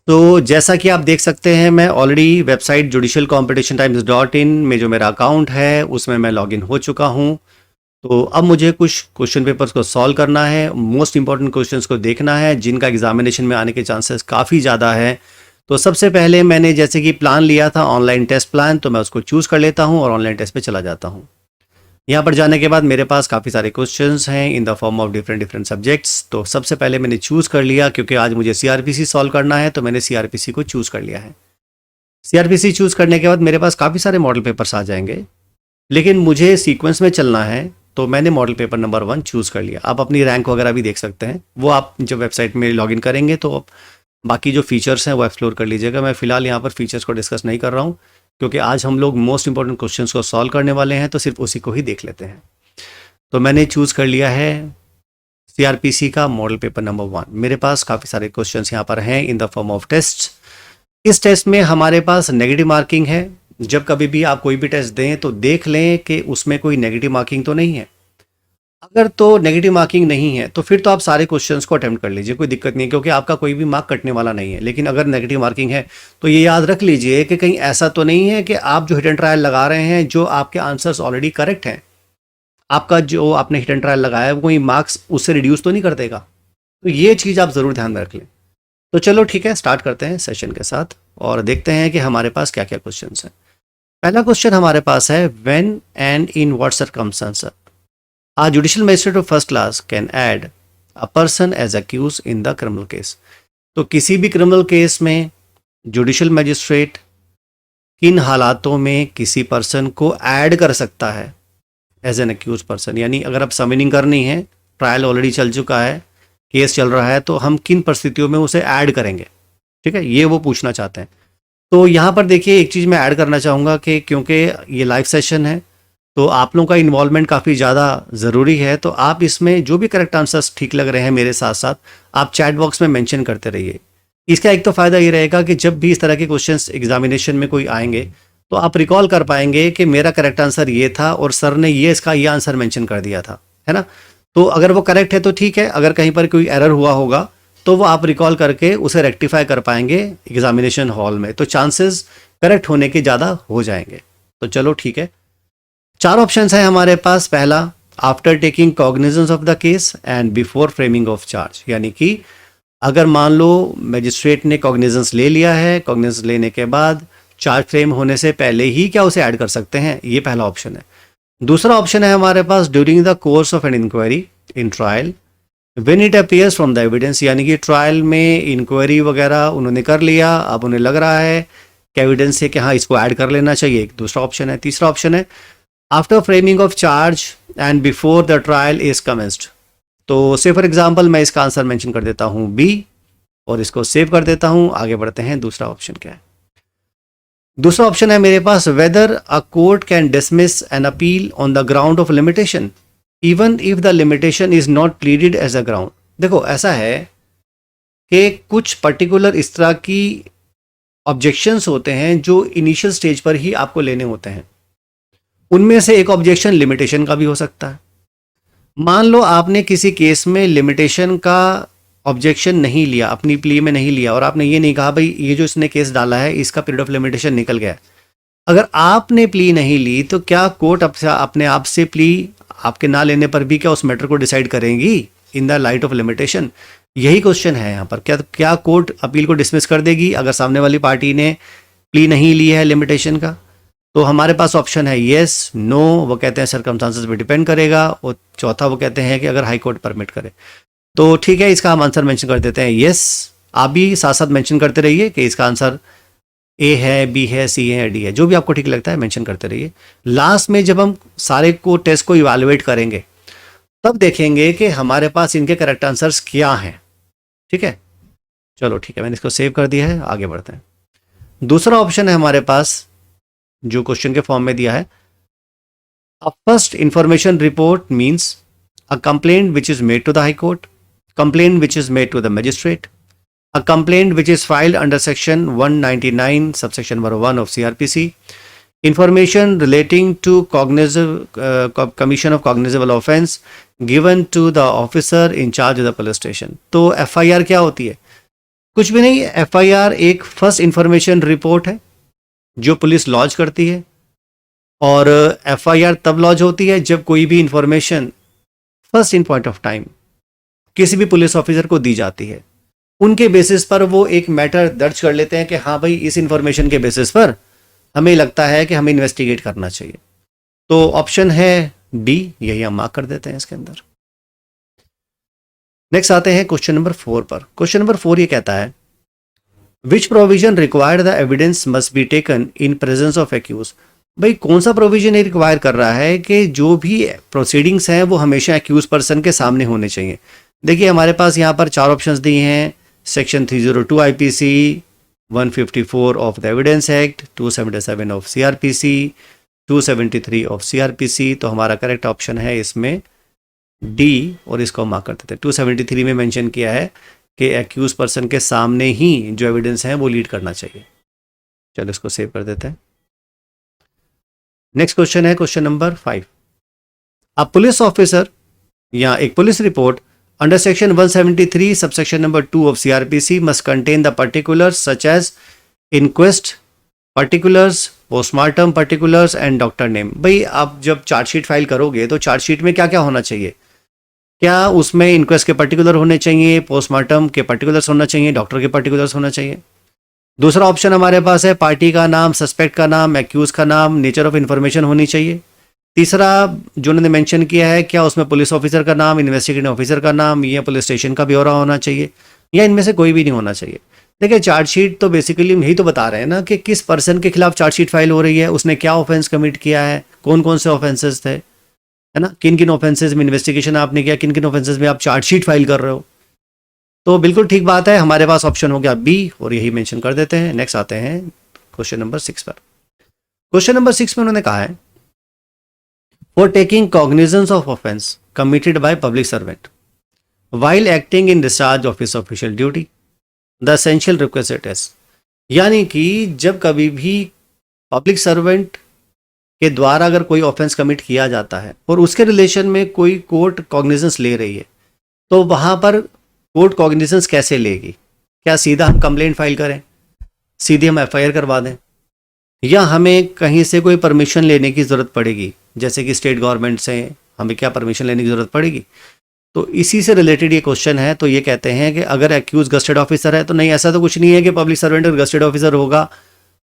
तो जैसा कि आप देख सकते हैं, मैं ऑलरेडी वेबसाइट judicialcompetitiontimes.in में जो मेरा अकाउंट है उसमें मैं लॉगिन हो चुका हूं। तो अब मुझे कुछ क्वेश्चन पेपर्स को सॉल्व करना है, मोस्ट इंपॉर्टेंट क्वेश्चंस को देखना है जिनका एग्जामिनेशन में आने के चांसेस काफ़ी ज़्यादा है। तो सबसे पहले मैंने जैसे कि प्लान लिया था ऑनलाइन टेस्ट प्लान, तो मैं उसको चूज़ कर लेता हूँ और ऑनलाइन टेस्ट पे चला जाता हूँ। यहाँ पर जाने के बाद मेरे पास काफ़ी सारे क्वेश्चंस हैं in the form of different different subjects. तो सबसे पहले मैंने चूज़ कर लिया, क्योंकि आज मुझे सीआरपीसी सॉल्व करना है, तो मैंने सीआरपीसी को चूज़ कर लिया है। सीआरपीसी चूज़ करने के बाद मेरे पास काफ़ी सारे मॉडल पेपर्स आ जाएंगे, लेकिन मुझे सीक्वेंस में चलना है, तो मैंने मॉडल पेपर नंबर 1 चूज़ कर लिया। आप अपनी रैंक वगैरह भी देख सकते हैं, वो आप जब वेबसाइट में लॉगिन करेंगे तो बाकी जो फीचर्स हैं वो एक्सप्लोर कर लीजिएगा। मैं फ़िलहाल यहाँ पर फीचर्स को डिस्कस नहीं कर रहा हूँ, क्योंकि आज हम लोग मोस्ट इंपॉर्टेंट क्वेश्चंस को सॉल्व करने वाले हैं, तो सिर्फ उसी को ही देख लेते हैं। तो मैंने चूज़ कर लिया है सीआरपीसी का मॉडल पेपर नंबर 1। मेरे पास काफ़ी सारे क्वेश्चंस यहाँ पर हैं in the form of test. इस टेस्ट में हमारे पास नेगेटिव मार्किंग है। जब कभी भी आप कोई भी टेस्ट दें तो देख लें कि उसमें कोई नेगेटिव मार्किंग तो नहीं है। अगर तो नेगेटिव मार्किंग नहीं है तो फिर तो आप सारे क्वेश्चंस को अटेम्प्ट कर लीजिए, कोई दिक्कत नहीं है, क्योंकि आपका कोई भी मार्क कटने वाला नहीं है। लेकिन अगर नेगेटिव मार्किंग है तो ये याद रख लीजिए कि कहीं ऐसा तो नहीं है कि आप जो हिट एंड ट्रायल लगा रहे हैं, जो आपके आंसर्स ऑलरेडी करेक्ट हैं, आपका जो आपने हिट एंड ट्रायल लगाया है वो कोई मार्क्स उससे रिड्यूस तो नहीं कर देगा। तो ये चीज़ आप ज़रूर ध्यान में रख लें। तो चलो ठीक है, स्टार्ट करते हैं सेशन के साथ और देखते हैं कि हमारे पास क्या क्या क्वेश्चन हैं। पहला क्वेश्चन हमारे पास है, when and in what circumstances a judicial magistrate of first class can add a person as accused in the criminal case. तो किसी भी क्रिमिनल केस में जुडिशियल मजिस्ट्रेट किन हालातों में किसी पर्सन को ऐड कर सकता है एज एन अक्यूज पर्सन, यानी अगर आप समनिंग करनी है, ट्रायल ऑलरेडी चल चुका है, केस चल रहा है, तो हम किन परिस्थितियों में उसे ऐड करेंगे। ठीक है, ये वो पूछना चाहते हैं। तो यहाँ पर देखिए, एक चीज़ मैं ऐड करना चाहूँगा कि क्योंकि ये लाइव सेशन है तो आप लोगों का इन्वॉल्वमेंट काफ़ी ज़्यादा ज़रूरी है। तो आप इसमें जो भी करेक्ट आंसर्स ठीक लग रहे हैं मेरे साथ साथ आप चैट बॉक्स में मेंशन करते रहिए। इसका एक तो फ़ायदा ये रहेगा कि जब भी इस तरह के क्वेश्चंस एग्जामिनेशन में कोई आएंगे तो आप रिकॉल कर पाएंगे कि मेरा करेक्ट आंसर ये था और सर ने ये इसका ये आंसर मेंशन कर दिया था, है ना। तो अगर वो करेक्ट है तो ठीक है, अगर कहीं पर कोई एरर हुआ होगा तो वो आप रिकॉल करके उसे रेक्टिफाई कर पाएंगे एग्जामिनेशन हॉल में, तो चांसेस करेक्ट होने के ज़्यादा हो जाएंगे। तो चलो ठीक है, 4 ऑप्शंस हैं हमारे पास। पहला, after taking cognizance of the case and before framing of charge, यानी कि अगर मान लो मजिस्ट्रेट ने कॉग्निजेंस ले लिया है, कॉग्निजेंस लेने के बाद चार्ज फ्रेम होने से पहले ही क्या उसे ऐड कर सकते हैं, ये पहला ऑप्शन है। दूसरा ऑप्शन है हमारे पास, during the course of an inquiry in trial when it appears from the evidence, यानी कि ट्रायल में इंक्वायरी वगैरह उन्होंने कर लिया, अब उन्हें लग रहा है कि एविडेंस है कि हाँ इसको ऐड कर लेना चाहिए, एक दूसरा ऑप्शन है। तीसरा ऑप्शन है, after framing of charge and before the trial is commenced. तो से फॉर एग्जाम्पल मैं इसका आंसर मेंशन कर देता हूँ बी और इसको सेव कर देता हूँ। आगे बढ़ते हैं, दूसरा ऑप्शन क्या है। दूसरा ऑप्शन है मेरे पास, whether a court can dismiss an appeal on the ground of limitation even if the limitation is not pleaded as a ground. देखो ऐसा है कि कुछ पर्टिकुलर इस तरह की ऑब्जेक्शंस होते हैं जो इनिशियल स्टेज पर ही आपको लेने होते हैं। उनमें से एक ऑब्जेक्शन लिमिटेशन का भी हो सकता है। मान लो आपने किसी केस में लिमिटेशन का ऑब्जेक्शन नहीं लिया, अपनी प्ली में नहीं लिया, और आपने ये नहीं कहा भाई ये जो इसने केस डाला है इसका पीरियड ऑफ लिमिटेशन निकल गया। अगर आपने प्ली नहीं ली तो क्या कोर्ट अपने आप से प्ली आपके ना लेने पर भी क्या उस मैटर को डिसाइड करेंगी in the light of limitation? यही क्वेश्चन है यहाँ पर। क्या कोर्ट अपील को डिसमिस कर देगी अगर सामने वाली पार्टी ने प्ली नहीं ली है लिमिटेशन का? तो हमारे पास ऑप्शन है येस, नो, वो कहते हैं सर्कमस्टांसेस पे डिपेंड करेगा, और चौथा वो कहते हैं कि अगर हाई कोर्ट परमिट करे। तो ठीक है, इसका हम आंसर मेंशन कर देते हैं येस। आप भी साथ साथ मेंशन करते रहिए कि इसका आंसर ए है, बी है, सी है, डी है, जो भी आपको ठीक लगता है मेंशन करते रहिए। लास्ट में जब हम सारे को टेस्ट को इवैल्यूएट करेंगे तब देखेंगे कि हमारे पास इनके करेक्ट आंसर्स क्या हैं। ठीक है, चलो ठीक है, मैंने इसको सेव कर दिया है, आगे बढ़ते हैं। दूसरा ऑप्शन है हमारे पास जो क्वेश्चन के फॉर्म में दिया है, a first information report means a complaint which is made to the high court, complaint which is made to the magistrate, a complaint which is filed under section 199 subsection 1 of CRPC, information relating to commission of cognizable offence given to the officer in charge of the police station। तो FIR क्या होती है? कुछ भी नहीं, FIR एक first information report है जो पुलिस लॉन्च करती है, और एफआईआर तब लॉन्च होती है जब कोई भी information first in point of time किसी भी पुलिस ऑफिसर को दी जाती है। उनके बेसिस पर वो एक मैटर दर्ज कर लेते हैं कि हाँ भाई, इस इंफॉर्मेशन के बेसिस पर हमें लगता है कि हमें इन्वेस्टिगेट करना चाहिए। तो ऑप्शन है डी, यही हम मार्क कर देते हैं इसके अंदर। नेक्स्ट आते हैं क्वेश्चन नंबर 4 पर। क्वेश्चन नंबर 4 ये कहता है, which provision required the evidence must be taken in presence of accused. भाई कौन सा प्रोविजन ये रिक्वायर कर रहा है कि जो भी प्रोसीडिंग्स हैं वो हमेशा एक्यूज पर्सन के सामने होने चाहिए। देखिए हमारे पास यहाँ पर 4 ऑप्शंस दिए हैं, section 302 IPC, 154 of the evidence act, 277 of CrPC, 273 of CrPC. तो हमारा करेक्ट ऑप्शन है इसमें डी, और इसको मार्क कर देते हैं। 273 में मेंशन किया है कि एक्यूज पर्सन के सामने ही जो एविडेंस है वो लीड करना चाहिए। चलो इसको सेव कर देते हैं। नेक्स्ट क्वेश्चन है question number 5। A police officer या एक police report under section 173 subsection number 2 of CrPC must contain the particulars such as inquest particulars, postmortem particulars and doctor name. भाई आप जब चार्जशीट फाइल करोगे तो चार्जशीट में क्या क्या होना चाहिए? क्या उसमें इंक्वेस्ट के पर्टिकुलर होने चाहिए, पोस्टमार्टम के पर्टिकुलर्स होना चाहिए, डॉक्टर के पर्टिकुलर्स होना चाहिए। दूसरा ऑप्शन हमारे पास है पार्टी का नाम, सस्पेक्ट का नाम, एक्यूज का नाम, नेचर ऑफ इंफॉर्मेशन होनी चाहिए। तीसरा जो उन्होंने मेंशन किया है, क्या उसमें पुलिस ऑफिसर का नाम, इन्वेस्टिगेटिंग ऑफिसर का नाम या पुलिस स्टेशन का ब्यौरा होना चाहिए, या इनमें से कोई भी नहीं होना चाहिए। देखिए चार्जशीट तो बेसिकली यही तो बता रहे हैं ना कि किस पर्सन के खिलाफ चार्जशीट फाइल हो रही है, उसने क्या ऑफेंस कमिट किया है, कौन कौन से ऑफेंसेस थे, है ना, किन किन ऑफेंसेस में इन्वेस्टिगेशन आपने किया, किन किन ऑफेंसेस में आप चार्जशीट फाइल कर रहे हो। तो बिल्कुल ठीक बात है, हमारे पास ऑप्शन हो गया बी, और यही मेंशन कर देते हैं। नेक्स्ट आते हैं क्वेश्चन नंबर 6 पर। क्वेश्चन नंबर 6 में उन्होंने कहा है, for taking cognizance of offence committed by public servant while acting in discharge of his official duty the essential requisite is। यानी कि जब कभी भी पब्लिक सर्वेंट के द्वारा अगर कोई ऑफेंस कमिट किया जाता है और उसके रिलेशन में कोई कोर्ट कॉग्निजेंस ले रही है, तो वहां पर कोर्ट कॉग्निजेंस कैसे लेगी? क्या सीधा हम कंप्लेंट फाइल करें, सीधे हम एफआईआर करवा दें, या हमें कहीं से कोई परमिशन लेने की ज़रूरत पड़ेगी, जैसे कि स्टेट गवर्नमेंट से हमें क्या परमिशन लेने की ज़रूरत पड़ेगी? तो इसी से रिलेटेड ये क्वेश्चन है। तो ये कहते हैं कि अगर एक्यूज गस्टेड ऑफिसर है, तो नहीं, ऐसा तो कुछ नहीं है कि पब्लिक सर्वेंट अगर गस्टेड ऑफिसर होगा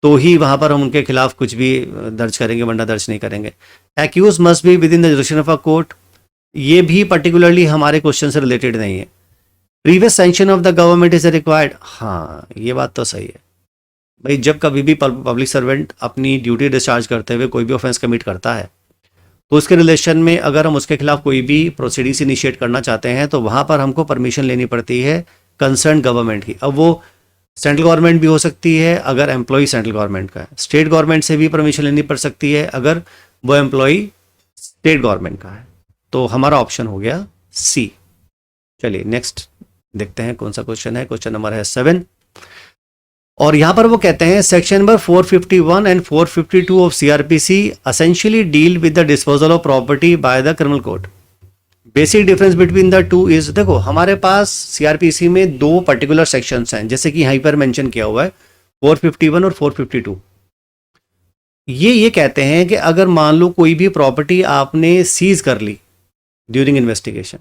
तो ही वहां पर हम उनके खिलाफ कुछ भी दर्ज करेंगे, वरना दर्ज नहीं करेंगे। Accused must be within the jurisdiction of a court, ये भी पर्टिकुलरली हमारे क्वेश्चन से रिलेटेड नहीं है। Previous sanction of the government is required, हाँ ये बात तो सही है भाई। जब कभी भी पब्लिक सर्वेंट अपनी ड्यूटी डिस्चार्ज करते हुए कोई भी ऑफेंस कमिट करता है, तो उसके रिलेशन में अगर हम उसके खिलाफ कोई भी प्रोसीडिंग्स इनिशिएट करना चाहते हैं, तो वहां पर हमको परमिशन लेनी पड़ती है कंसर्न गवर्नमेंट की। अब वो सेंट्रल गवर्नमेंट भी हो सकती है अगर एम्प्लॉय सेंट्रल गवर्नमेंट का है, स्टेट गवर्नमेंट से भी परमिशन लेनी पड़ सकती है अगर वो एम्प्लॉय स्टेट गवर्नमेंट का है। तो हमारा ऑप्शन हो गया सी। चलिए नेक्स्ट देखते हैं कौन सा क्वेश्चन है। क्वेश्चन नंबर है 7, और यहां पर वो कहते हैं section number 451 and 452 of CrPC essentially deal with the disposal of property by the criminal court. Basic difference between the two is, देखो हमारे पास सीआरपीसी में 2 पर्टिकुलर सेक्शंस हैं, जैसे कि यहीं पर मेंशन किया हुआ है 451 और 452। ये कहते हैं कि अगर मान लो कोई भी प्रॉपर्टी आपने सीज कर ली ड्यूरिंग इन्वेस्टिगेशन,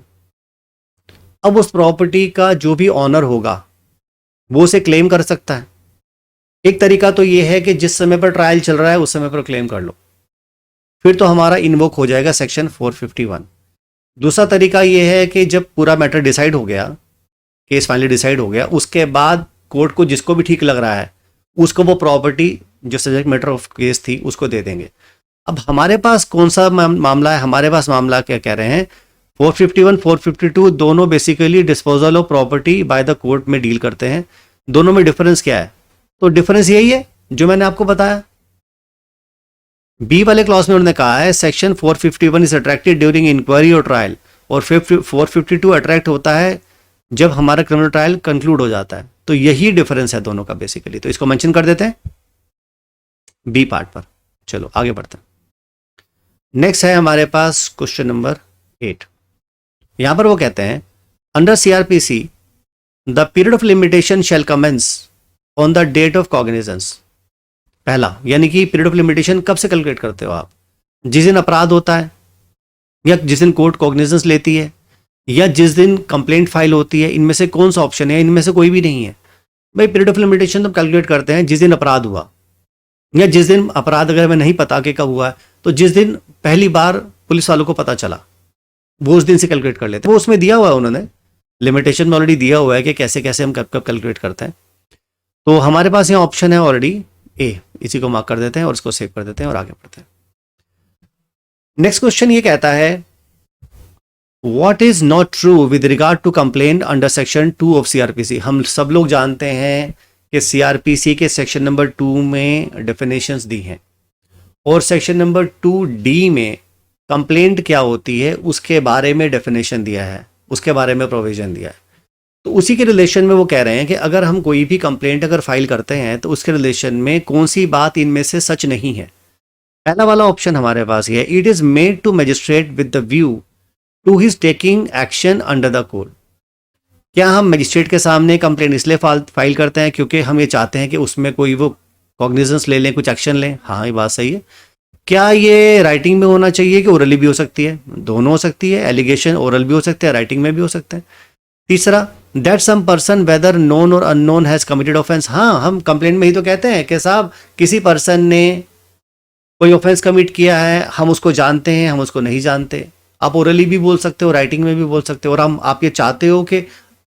अब उस प्रॉपर्टी का जो भी ऑनर होगा वो उसे क्लेम कर सकता है। एक तरीका तो ये है कि जिस समय पर ट्रायल चल रहा है उस समय पर क्लेम कर लो, फिर तो हमारा इन्वोक हो जाएगा सेक्शन 451। दूसरा तरीका ये है कि जब पूरा मैटर डिसाइड हो गया, केस फाइनली डिसाइड हो गया, उसके बाद कोर्ट को जिसको भी ठीक लग रहा है उसको वो प्रॉपर्टी जो सब्जेक्ट मैटर ऑफ केस थी उसको दे देंगे। अब हमारे पास कौन सा मामला है? हमारे पास मामला क्या कह रहे हैं, 451 452 दोनों basically disposal of property by the court में डील करते हैं। दोनों में डिफरेंस क्या है? तो डिफरेंस यही है जो मैंने आपको बताया। बी वाले क्लॉज में उन्होंने कहा है section 451 is attracted during inquiry और ट्रायल, और 452 अट्रैक्ट होता है जब हमारा क्रिमिनल ट्रायल कंक्लूड हो जाता है। तो यही डिफरेंस है दोनों का बेसिकली। तो इसको मेंशन कर देते हैं बी पार्ट पर। चलो आगे बढ़ते हैं। नेक्स्ट है हमारे पास क्वेश्चन नंबर 8। यहां पर वो कहते हैं under CrPC the period of limitation shall commence on the date of cognizance. पहला, यानी कि पीरियड ऑफ लिमिटेशन कब से कैलकुलेट करते हो आप? जिस दिन अपराध होता है, या जिस दिन कोर्ट कॉग्निजेंस लेती है, या जिस दिन कंप्लेंट फाइल होती है। इनमें से कौन सा ऑप्शन है? इनमें से कोई भी नहीं है भाई। पीरियड ऑफ लिमिटेशन तो कैलकुलेट करते हैं जिस दिन अपराध हुआ, या जिस दिन अपराध अगर हमें नहीं पता कि कब हुआ है, तो जिस दिन पहली बार पुलिस वालों को पता चला, वो उस दिन से कैलकुलेट कर लेते हैं। वो उसमें दिया हुआ है, उन्होंने लिमिटेशन में ऑलरेडी दिया हुआ है कि कैसे कैसे हम कब कब कैलकुलेट करते हैं। तो हमारे पास यहाँ ऑप्शन है ऑलरेडी ए, इसी को मार्क कर देते हैं और इसको सेव कर देते हैं और आगे बढ़ते हैं। नेक्स्ट क्वेश्चन ये कहता है, what is not true with regard to complaint under section 2 of CrPC. हम सब लोग जानते हैं कि सीआरपीसी के सेक्शन नंबर 2 में डेफिनेशंस दी हैं, और सेक्शन नंबर 2D में कंप्लेंट क्या होती है उसके बारे में डेफिनेशन दिया है, उसके बारे में प्रोविजन दिया है। तो उसी के रिलेशन में वो कह रहे हैं कि अगर हम कोई भी कंप्लेंट अगर फाइल करते हैं तो उसके रिलेशन में कौन सी बात इनमें से सच नहीं है। पहला वाला ऑप्शन हमारे पास ये है, it is made to magistrate with the view to his taking action under the code. क्या हम मजिस्ट्रेट के सामने कंप्लेंट इसलिए फाइल करते हैं क्योंकि हम ये चाहते हैं कि उसमें कोई वो कॉग्निजेंस ले लें, कुछ एक्शन लें? हाँ, ये बात सही है। क्या ये राइटिंग में होना चाहिए कि ओरली भी हो सकती है? दोनों हो सकती है, एलिगेशन ओरल भी हो सकते हैं, राइटिंग में भी हो सकते हैं। तीसरा, that some person whether known or unknown has committed offence. हाँ, हम कंप्लेंट में ही तो कहते हैं कि साहब किसी पर्सन ने कोई ऑफेंस कमिट किया है, हम उसको जानते हैं, हम उसको नहीं जानते। आप ओरली भी बोल सकते हो, राइटिंग में भी बोल सकते हो, और हम आप ये चाहते हो कि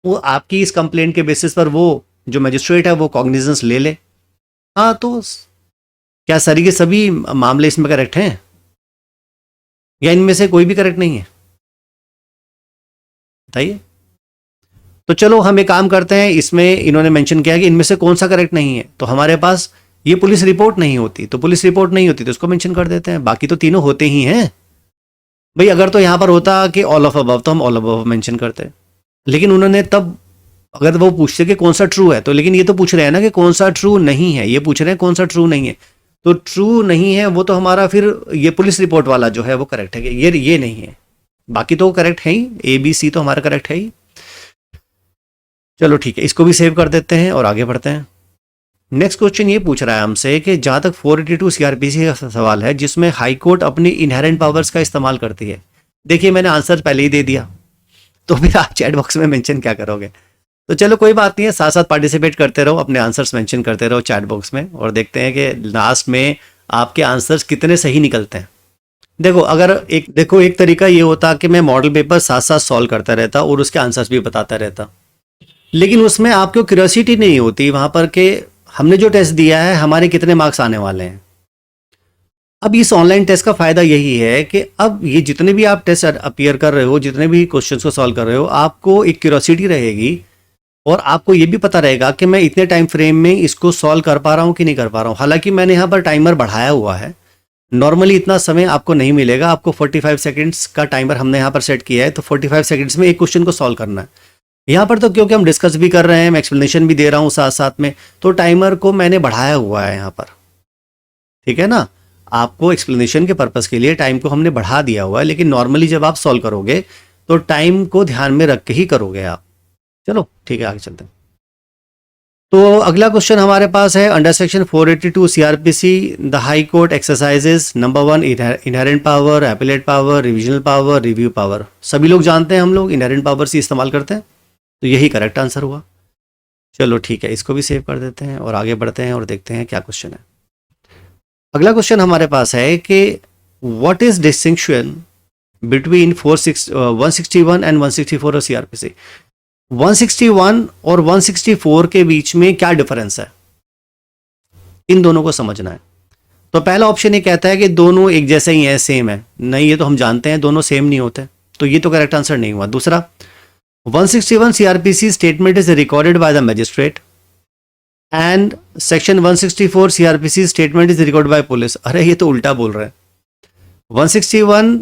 वो आपकी इस कंप्लेंट के बेसिस पर वो जो मजिस्ट्रेट है वो कॉग्निजेंस ले ले। हाँ, तो क्या सारी के सभी मामले इसमें करेक्ट हैं, या इनमें से कोई भी करेक्ट नहीं है? बताइए। तो चलो हम एक काम करते हैं, इसमें इन्होंने मेंशन किया कि इनमें से कौन सा करेक्ट नहीं है। तो हमारे पास ये पुलिस रिपोर्ट नहीं होती, तो पुलिस रिपोर्ट नहीं होती तो उसको मेंशन कर देते हैं, बाकी तो तीनों होते ही हैं भाई। अगर तो यहां पर होता कि ऑल ऑफ अबव तो हम ऑल ऑफ अबव मेंशन करते, लेकिन उन्होंने तब अगर वो पूछते कि कौन सा ट्रू है, तो लेकिन ये तो पूछ रहे हैं ना कि कौन सा ट्रू नहीं है, ये पूछ रहे हैं कौन सा ट्रू नहीं है। तो ट्रू नहीं है वो तो हमारा फिर ये पुलिस रिपोर्ट वाला जो है वो करेक्ट है, ये नहीं है, बाकी तो करेक्ट है ही। ABC तो हमारा करेक्ट है ही। चलो ठीक है, इसको भी सेव कर देते हैं और आगे बढ़ते हैं। नेक्स्ट क्वेश्चन ये पूछ रहा है हमसे कि जहां तक 482 सीआरपीसी का सवाल है जिसमें हाई कोर्ट अपनी इनहेरेंट पावर्स का इस्तेमाल करती है। देखिए, मैंने आंसर पहले ही दे दिया, तो फिर आप चैट बॉक्स में मेंशन क्या करोगे? तो चलो कोई बात नहीं है, साथ साथ पार्टिसिपेट करते रहो, अपने आंसर्स मेंशन करते रहो चैट बॉक्स में, और देखते हैं कि लास्ट में आपके आंसर्स कितने सही निकलते हैं। देखो एक तरीका ये होता कि मैं मॉडल पेपर साथ साथ सॉल्व करता रहता और उसके आंसर्स भी बताता रहता, लेकिन उसमें आपको क्यूरियोसिटी नहीं होती वहां पर कि हमने जो टेस्ट दिया है हमारे कितने मार्क्स आने वाले हैं। अब इस ऑनलाइन टेस्ट का फायदा यही है कि अब ये जितने भी आप टेस्ट अपीयर कर रहे हो, जितने भी क्वेश्चंस को सॉल्व कर रहे हो, आपको एक क्यूरियोसिटी रहेगी और आपको ये भी पता रहेगा कि मैं इतने टाइम फ्रेम में इसको सॉल्व कर पा रहा हूँ कि नहीं कर पा रहा हूँ। हालांकि मैंने यहाँ पर टाइमर बढ़ाया हुआ है, नॉर्मली इतना समय आपको नहीं मिलेगा, आपको 45 सेकंड्स का टाइमर हमने यहाँ पर सेट किया है, तो 45 सेकंड्स में एक क्वेश्चन को सॉल्व करना है। यहाँ पर तो क्योंकि हम डिस्कस भी कर रहे हैं, मैं एक्सप्लेनेशन भी दे रहा हूँ साथ साथ में, तो टाइमर को मैंने बढ़ाया हुआ है यहाँ पर, ठीक है ना। आपको एक्सप्लेनेशन के पर्पस के लिए टाइम को हमने बढ़ा दिया हुआ है, लेकिन नॉर्मली जब आप सॉल्व करोगे तो टाइम को ध्यान में रख के ही करोगे आप। चलो ठीक है, आगे चलते हैं। तो अगला क्वेश्चन हमारे पास है, under section 482 CrPC the high court exercises number 1 inherent power, appellate power, revisional power, review power. सभी लोग जानते हैं हम लोग इनहेरेंट पावर से इस्तेमाल करते हैं, तो यही करेक्ट आंसर हुआ। चलो ठीक है, इसको भी सेव कर देते हैं और आगे बढ़ते हैं और देखते हैं क्या क्वेश्चन है। अगला क्वेश्चन हमारे पास है कि what is distinction between 161 and 164 of CrPC. 161 और 164 के बीच में क्या डिफरेंस है, इन दोनों को समझना है। तो पहला ऑप्शन ये कहता है कि दोनों एक जैसे ही है, सेम है। नहीं, ये तो हम जानते हैं दोनों सेम नहीं होते, तो ये तो करेक्ट आंसर नहीं हुआ। दूसरा, 161 CrPC statement is recorded by the magistrate and section 164 CrPC statement is recorded by police. अरे ये तो उल्टा बोल रहे हैं, 161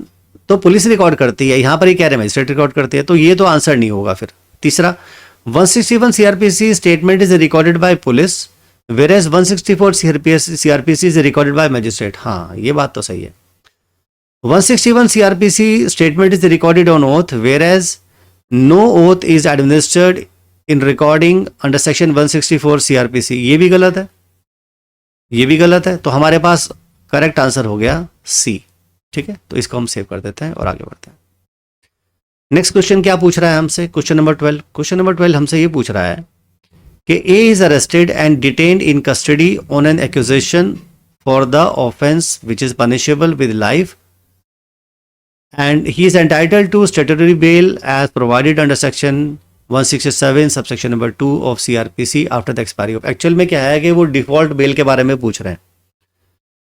तो पुलिस रिकॉर्ड करती है, यहां पर ये कह रहे हैं मैजिस्ट्रेट रिकॉर्ड करती है, तो ये तो आंसर नहीं होगा फिर। तीसरा, 161 CrPC statement is recorded by police whereas 164 CrPC is recorded by magistrate. हाँ, ये बात तो सही है। 161 CrPC statement is recorded on oath whereas no oath is administered in recording under section 164 CrPC, ये भी गलत है, ये भी गलत है। तो हमारे पास करेक्ट आंसर हो गया सी। ठीक है, तो इसको हम सेव कर देते हैं और आगे बढ़ते हैं। नेक्स्ट क्वेश्चन क्या पूछ रहा है हमसे, क्वेश्चन नंबर 12। क्वेश्चन नंबर 12 हमसे ये पूछ रहा है कि A is arrested and detained in custody on an accusation for the offence which is punishable with life and he is entitled to statutory bail as provided under section 167 subsection number 2 of CRPC after the expiry of। Actual में क्या है कि वो default bell के बारे में पूछ रहे हैं।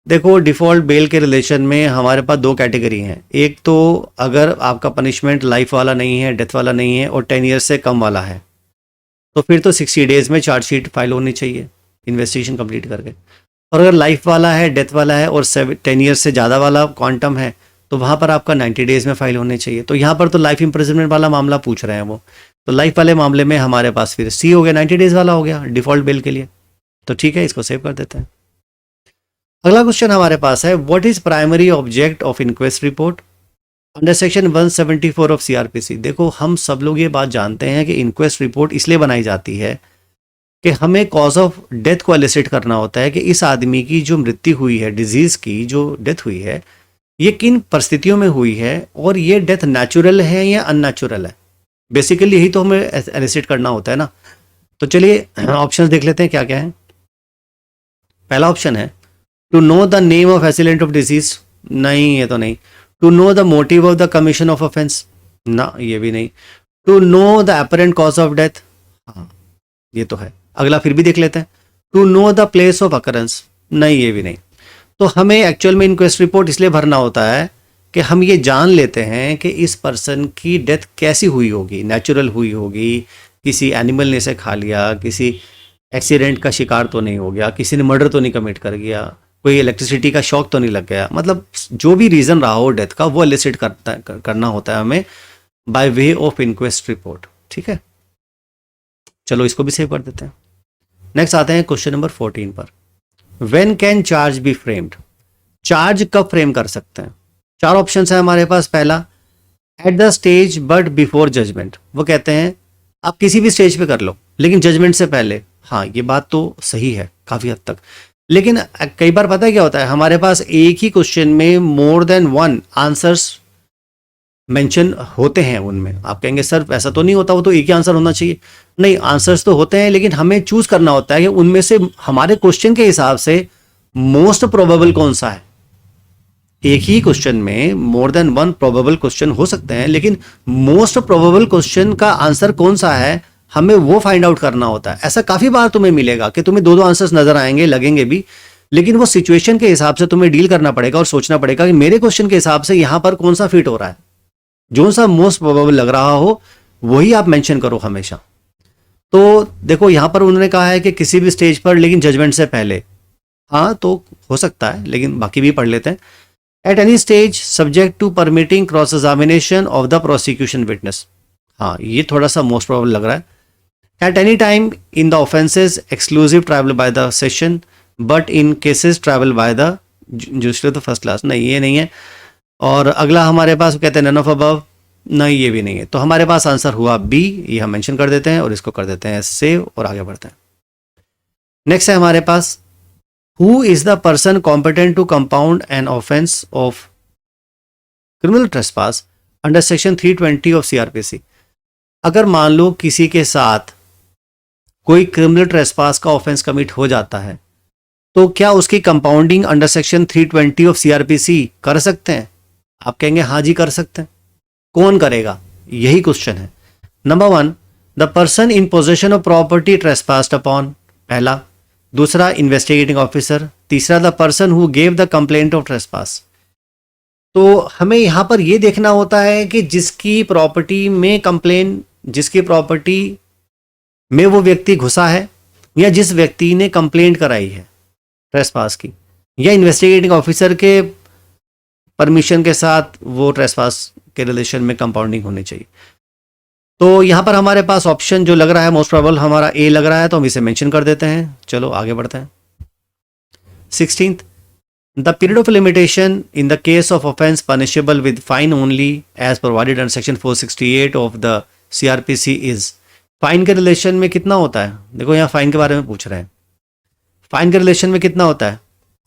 देखो, डिफॉल्ट बेल के रिलेशन में हमारे पास दो कैटेगरी हैं। एक तो अगर आपका पनिशमेंट लाइफ वाला नहीं है, डेथ वाला नहीं है और 10 ईयर्स से कम वाला है, तो फिर तो 60 डेज में चार्जशीट फाइल होनी चाहिए इन्वेस्टिगेशन कंप्लीट करके। और अगर लाइफ वाला है, डेथ वाला है और 10 ईयर्स से ज़्यादा वाला क्वांटम है, तो वहाँ पर आपका 90 डेज में फाइल होने चाहिए। तो यहाँ पर तो लाइफ इम्प्रिजनमेंट वाला मामला पूछ रहे हैं वो, तो लाइफ वाले मामले में हमारे पास फिर सी हो गया, 90 डेज वाला हो गया डिफॉल्ट बेल के लिए। तो ठीक है, इसको सेव कर देते हैं। अगला क्वेश्चन हमारे पास है, what is primary object of inquest report under section 174 of CrPC. देखो, हम सब लोग ये बात जानते हैं कि इंक्वेस्ट रिपोर्ट इसलिए बनाई जाती है कि हमें कॉज ऑफ डेथ को एलिसिट करना होता है कि इस आदमी की जो मृत्यु हुई है, डिजीज की जो डेथ हुई है, ये किन परिस्थितियों में हुई है और ये डेथ नेचुरल है या अननेचुरल है। बेसिकली यही तो हमें एलिसिट करना होता है ना। तो चलिए ऑप्शंस देख लेते हैं क्या क्या है। पहला ऑप्शन है to know the name of assailant of deceased, नहीं ये तो नहीं। To know the motive of the commission of offence, ना ये भी नहीं। To know the apparent cause of death, हाँ ये तो है। अगला फिर भी देख लेते हैं, to know the place of occurrence, नहीं ये भी नहीं। तो हमें एक्चुअल में इंक्वेस्ट रिपोर्ट इसलिए भरना होता है कि हम ये जान लेते हैं कि इस पर्सन की डेथ कैसी हुई होगी, नेचुरल हुई होगी, किसी एनिमल ने इसे खा लिया, किसी एक्सीडेंट का शिकार तो नहीं हो गया, किसी ने मर्डर तो नहीं कमिट कर गया, कोई इलेक्ट्रिसिटी का शॉक तो नहीं लग गया। मतलब जो भी रीज़न रहा हो डेथ का, वो एलिसिट करना होता है हमें by way of inquest report. ठीक है, चलो इसको भी सेव कर देते हैं। नेक्स्ट आते हैं क्वेश्चन नंबर 14 पर। When can charge be framed? Charge कब फ्रेम कर सकते हैं? चार ऑप्शन है हमारे पास। पहला, at the stage but before judgment. वो कहते हैं आप किसी भी स्टेज पे कर लो लेकिन जजमेंट से पहले। हाँ, ये बात तो सही है काफ़ी हद तक, लेकिन कई बार पता है क्या होता है, हमारे पास एक ही क्वेश्चन में more than one answers mention होते हैं। उनमें आप कहेंगे सर ऐसा तो नहीं होता, वो तो एक ही आंसर होना चाहिए। नहीं, आंसर्स तो होते हैं, लेकिन हमें चूज करना होता है कि उनमें से हमारे क्वेश्चन के हिसाब से मोस्ट प्रोबेबल कौन सा है। एक ही क्वेश्चन में more than one probable question हो सकते हैं, लेकिन मोस्ट प्रोबेबल क्वेश्चन का आंसर कौन सा है हमें वो फाइंड आउट करना होता है। ऐसा काफी बार तुम्हें मिलेगा कि तुम्हें दो आंसर्स नजर आएंगे, लगेंगे भी, लेकिन वो सिचुएशन के हिसाब से तुम्हें डील करना पड़ेगा और सोचना पड़ेगा कि मेरे क्वेश्चन के हिसाब से यहां पर कौन सा फिट हो रहा है। जो सा मोस्ट प्रोबेबल लग रहा हो वही आप मेंशन करो हमेशा। तो देखो यहां पर उन्होंने कहा है कि किसी भी स्टेज पर, लेकिन जजमेंट से पहले। हाँ, तो हो सकता है, लेकिन बाकी भी पढ़ लेते हैं। At any stage subject to permitting cross examination of the prosecution witness. हाँ, ये थोड़ा सा मोस्ट प्रोबेबल लग रहा है। At any time in the offences exclusive triable by the session but in cases triable by the judiciary the first class, नहीं ये नहीं है। और अगला हमारे पास कहते हैं नन ऑफ अबव, नहीं ये भी नहीं है। तो हमारे पास आंसर हुआ बी, ये हम मेंशन कर देते हैं और इसको कर देते हैं सेव और आगे बढ़ते हैं। नेक्स्ट है हमारे पास, who is the person competent to compound an offence of criminal trespass under section 320 of CrPC. अगर मान लो किसी के साथ कोई क्रिमिनल ट्रेसपास का ऑफेंस कमिट हो जाता है, तो क्या उसकी compounding under section 320 of CrPC कर सकते हैं? आप कहेंगे हाँ जी कर सकते हैं। कौन करेगा, यही क्वेश्चन है। Number 1, the person in possession of property ट्रेसपास्ड upon, पहला। दूसरा, इन्वेस्टिगेटिंग ऑफिसर। तीसरा, the person who gave the complaint of trespass. तो हमें यहां पर यह देखना होता है कि जिसकी प्रॉपर्टी में कंप्लेन, जिसकी प्रॉपर्टी में वो व्यक्ति घुसा है, या जिस व्यक्ति ने कंप्लेंट कराई है ट्रेसपास की, या इन्वेस्टिगेटिंग ऑफिसर के परमिशन के साथ वो ट्रेसपास के रिलेशन में कंपाउंडिंग होनी चाहिए। तो यहां पर हमारे पास ऑप्शन जो लग रहा है मोस्ट प्रोबेबल हमारा ए लग रहा है, तो हम इसे मेंशन कर देते हैं। चलो आगे बढ़ते हैं। 16th, the period of limitation in the case of offence punishable with fine only as provided under section 468 of the CrPC is. Fine के रिलेशन में कितना होता है? देखो यहाँ फाइन के बारे में पूछ रहे हैं। फाइन के रिलेशन में कितना होता है?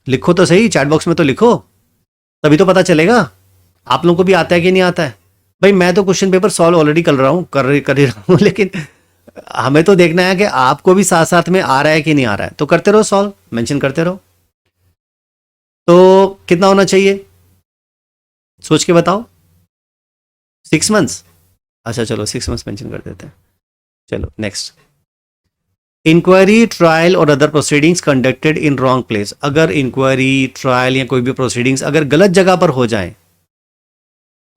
लिखो तो सही, चैट बॉक्स में तो लिखो, तभी तो पता चलेगा आप लोगों को भी आता है कि नहीं आता है। भाई मैं तो क्वेश्चन पेपर सॉल्व ऑलरेडी कर रहा हूँ, कर ही रहा हूँ, लेकिन हमें तो देखना है कि आपको भी साथ साथ में आ रहा है कि नहीं आ रहा है। तो करते रहो सॉल्व, मेंशन करते रहो। तो कितना होना चाहिए सोच के बताओ। 6 मंथ्स? अच्छा चलो 6 मंथ्स मेंशन कर देते हैं। चलो नेक्स्ट। इंक्वायरी, ट्रायल और other proceedings conducted in wrong place. अगर इंक्वायरी, ट्रायल या कोई भी प्रोसीडिंग्स अगर गलत जगह पर हो जाए,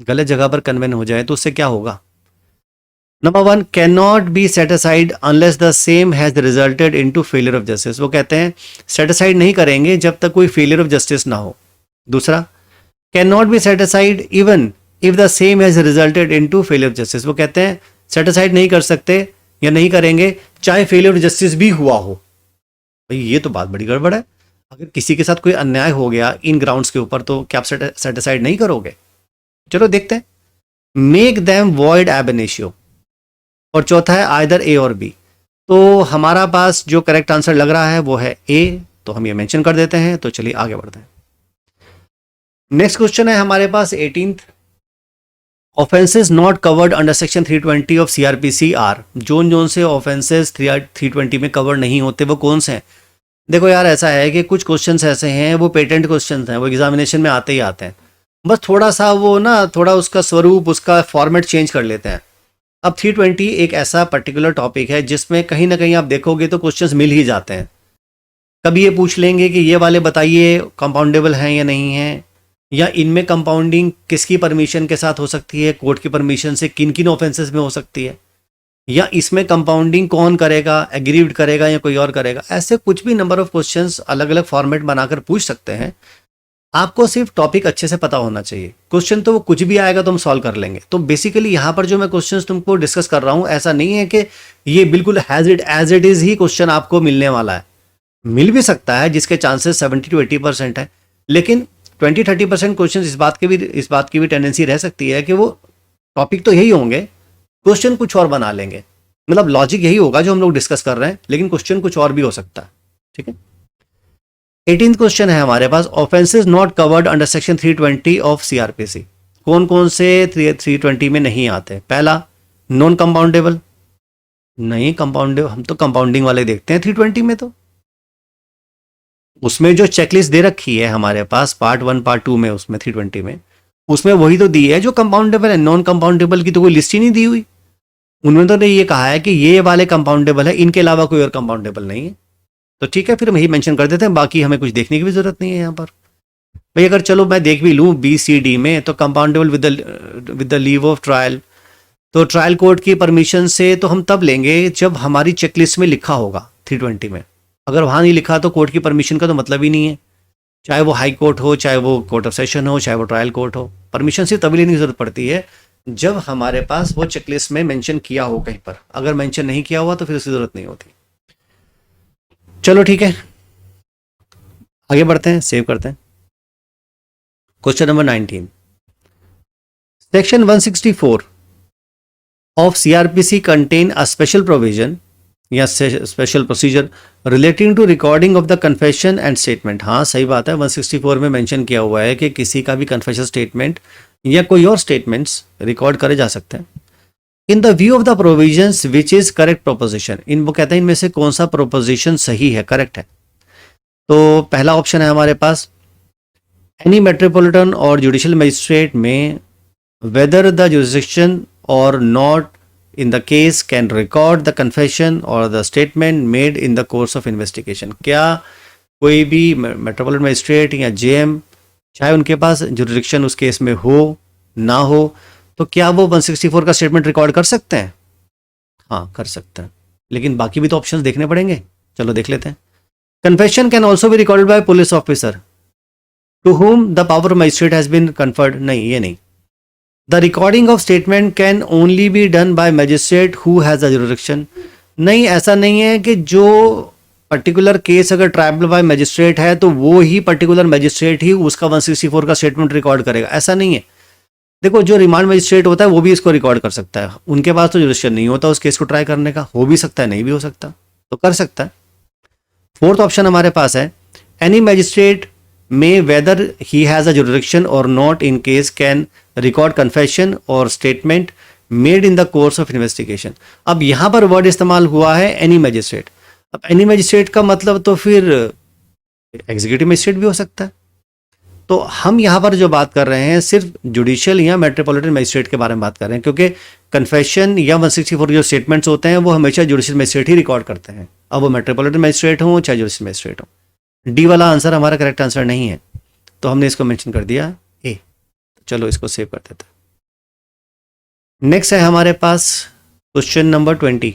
गलत जगह पर कन्वेन हो जाए, तो उससे क्या होगा? Number 1, can not be set aside unless the same has resulted into failure of justice. वो कहते हैं सेट असाइड नहीं करेंगे जब तक कोई फेलियर ऑफ जस्टिस ना हो। दूसरा, can not be set aside even if the same has resulted into failure of justice. वो कहते हैं सेट असाइड नहीं कर सकते या नहीं करेंगे चाहे फेलियर ऑफ जस्टिस भी हुआ हो। भाई ये तो बात बड़ी गड़बड़ है। अगर किसी के साथ कोई अन्याय हो गया इन ग्राउंड्स के ऊपर, तो क्या आप सेट असाइड नहीं करोगे? चलो देखते हैं। मेक देम वॉइड एब इनिशियो, और चौथा है आइदर ए और बी। तो हमारा पास जो करेक्ट आंसर लग रहा है वो है ए, तो हम ये मेंशन कर देते हैं। तो चलिए आगे बढ़ते हैं। नेक्स्ट क्वेश्चन है हमारे पास 18th। Offences not covered under section 320 of CrPC are. जोन जोन से ऑफेंसेस 320 में कवर नहीं होते, वो कौन से हैं? देखो यार ऐसा है कि कुछ क्वेश्चंस ऐसे हैं वो पेटेंट क्वेश्चंस हैं, वो एग्जामिनेशन में आते ही आते हैं, बस थोड़ा सा वो ना थोड़ा उसका स्वरूप, उसका फॉर्मेट चेंज कर लेते हैं। अब 320 एक ऐसा पर्टिकुलर टॉपिक है जिसमें कहीं ना कहीं आप देखोगे तो क्वेश्चंस मिल ही जाते हैं। कभी ये पूछ लेंगे कि ये वाले बताइए कंपाउंडेबल हैं या नहीं हैं, या इनमें कंपाउंडिंग किसकी परमिशन के साथ हो सकती है, कोर्ट की परमिशन से किन किन ऑफेंसेस में हो सकती है, या इसमें कंपाउंडिंग कौन करेगा, एग्रीव्ड करेगा या कोई और करेगा। ऐसे कुछ भी नंबर ऑफ क्वेश्चंस अलग अलग फॉर्मेट बनाकर पूछ सकते हैं। आपको सिर्फ टॉपिक अच्छे से पता होना चाहिए। क्वेश्चन तो वो कुछ भी आएगा तो हम सॉल्व कर लेंगे। तो बेसिकली यहाँ पर जो मैं क्वेश्चंस तुमको डिस्कस कर रहा हूँ, ऐसा नहीं है कि ये बिल्कुल एज इट इज ही क्वेश्चन आपको मिलने वाला है। मिल भी सकता है जिसके चांसेस 70 to 80% है, लेकिन 20-30% क्वेश्चन इस बात की भी टेंडेंसी रह सकती है कि वो टॉपिक तो यही होंगे, क्वेश्चन कुछ और बना लेंगे। मतलब लॉजिक यही होगा जो हम लोग डिस्कस कर रहे हैं, लेकिन क्वेश्चन कुछ और भी हो सकता है। ठीक है। 18th क्वेश्चन है हमारे पास, offences not covered under section 320 of CrPC. कौन कौन से 320 में नहीं आते? पहला, नॉन कंपाउंडेबल। नहीं कंपाउंडेबल, हम तो कंपाउंडिंग वाले देखते हैं 320 में। तो उसमें जो चेकलिस्ट दे रखी है हमारे पास पार्ट 1 पार्ट 2 में, उसमें 320 में, उसमें वही तो दी है जो कंपाउंडेबल है। नॉन कंपाउंडेबल की तो कोई लिस्ट ही नहीं दी हुई। उन्होंने तो ये कहा है कि ये वाले कंपाउंडेबल है, इनके अलावा कोई और कंपाउंडेबल नहीं है। तो ठीक है, फिर हम यही मेंशन कर देते हैं, बाकी हमें कुछ देखने की भी जरूरत नहीं है यहाँ पर। भाई अगर चलो मैं देख भी लूँ BCD में, तो compoundable with the leave of trial, तो ट्रायल कोर्ट की परमिशन से तो हम तब लेंगे जब हमारी चेकलिस्ट में लिखा होगा 320 में। अगर वहाँ नहीं लिखा तो कोर्ट की परमिशन का तो मतलब ही नहीं है। चाहे वो हाई कोर्ट हो, चाहे वो कोर्ट ऑफ सेशन हो, चाहे वो ट्रायल कोर्ट हो, परमिशन सिर्फ तभी लेने की जरूरत पड़ती है जब हमारे पास वो चेकलिस्ट में मेंशन किया हो कहीं पर। अगर मेंशन नहीं किया हुआ तो फिर उसकी जरूरत नहीं होती। चलो ठीक है, आगे बढ़ते हैं, सेव करते हैं। Question number 19। Section 164 of CrPC contain a special provision या special procedure relating to recording of the confession and statement. हाँ सही बात है, 164 में मेंशन किया हुआ है कि किसी का भी कन्फेशन स्टेटमेंट या कोई और स्टेटमेंट्स रिकॉर्ड करे जा सकते हैं। In the view of the provisions which is correct proposition. वो कहते हैं इनमें से कौन सा प्रोपोजिशन सही है, करेक्ट है। तो पहला ऑप्शन है हमारे पास, एनी मेट्रोपॉलिटन और जुडिशियल मजिस्ट्रेट में वेदर द जुरिस्डिक्शन और not in the case can record the confession or the statement made in the course of investigation। क्या कोई भी मेट्रोपॉलिटन मजिस्ट्रेट या जेएम, चाहे उनके पास जुरिस्डिक्शन उस केस में हो ना हो, तो क्या वो 164 का स्टेटमेंट रिकॉर्ड कर सकते हैं? हाँ कर सकते हैं, लेकिन बाकी भी तो ऑप्शंस देखने पड़ेंगे। चलो देख लेते हैं। Confession can also be recorded by police officer to whom the power of magistrate has been conferred। नहीं, ये नहीं। The recording of statement can only be done by magistrate who has a jurisdiction। नहीं, ऐसा नहीं है कि जो particular case अगर ट्रायबल बाय मजिस्ट्रेट है तो वो ही पर्टिकुलर मजिस्ट्रेट ही उसका 164 का स्टेटमेंट रिकॉर्ड करेगा, ऐसा नहीं है। देखो जो रिमांड मजिस्ट्रेट होता है वो भी इसको रिकॉर्ड कर सकता है, उनके पास तो जुरिस्डिक्शन नहीं होता उस केस को ट्राई करने का, हो भी सकता है नहीं भी हो सकता, तो कर सकता है। फोर्थ ऑप्शन हमारे पास है any magistrate may whether he has a jurisdiction और not in case can record confession और statement made in the course of investigation. अब यहां पर वर्ड इस्तेमाल हुआ है एनी मैजिस्ट्रेट। अब एनी मैजिस्ट्रेट का मतलब तो फिर एग्जीक्यूटिव मैजिस्ट्रेट भी हो सकता है। तो हम यहाँ पर जो बात कर रहे हैं सिर्फ जुडिशियल या मेट्रोपॉलिटन मजिस्ट्रेट के बारे में बात कर रहे हैं, क्योंकि कन्फेशन या 164 जो स्टेटमेंट्स होते हैं वो हमेशा जुडिशियल मजिस्ट्रेट ही रिकॉर्ड करते हैं, अब वो मेट्रोपॉलिटन मजिस्ट्रेट हो चाहे जुडिशियल मजिस्ट्रेट हो। डी वाला आंसर हमारा करेक्ट आंसर नहीं है, तो हमने इसको मेंशन कर दिया ए। चलो इसको सेव कर देते हैं। नेक्स्ट है हमारे पास question number 20।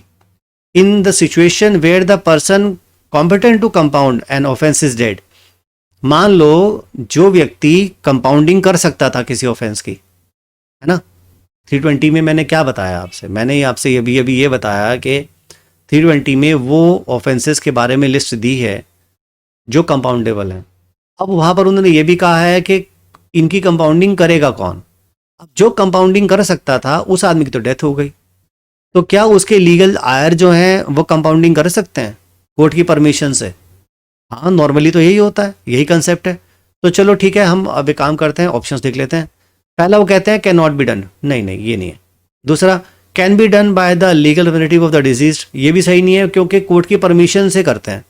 In the situation where the person competent to compound an offence is dead. मान लो जो व्यक्ति कंपाउंडिंग कर सकता था किसी ऑफेंस की, है ना, 320 में मैंने क्या बताया आपसे, मैंने आपसे अभी ये बताया कि 320 में वो ऑफेंसेस के बारे में लिस्ट दी है जो कंपाउंडेबल हैं। अब वहाँ पर उन्होंने ये भी कहा है कि इनकी कंपाउंडिंग करेगा कौन। अब जो कंपाउंडिंग कर सकता था उस आदमी की तो डेथ हो गई, तो क्या उसके लीगल आयर जो हैं वो कंपाउंडिंग कर सकते हैं कोर्ट की परमिशन से? हाँ, नॉर्मली तो यही होता है, यही कंसेप्ट है। तो चलो ठीक है, हम अब एक काम करते हैं, ऑप्शंस देख लेते हैं। पहला वो कहते हैं कैन नॉट बी डन, नहीं ये नहीं है। दूसरा can be done by the legal representative of the disease, ये भी सही नहीं है क्योंकि कोर्ट की परमिशन से करते हैं।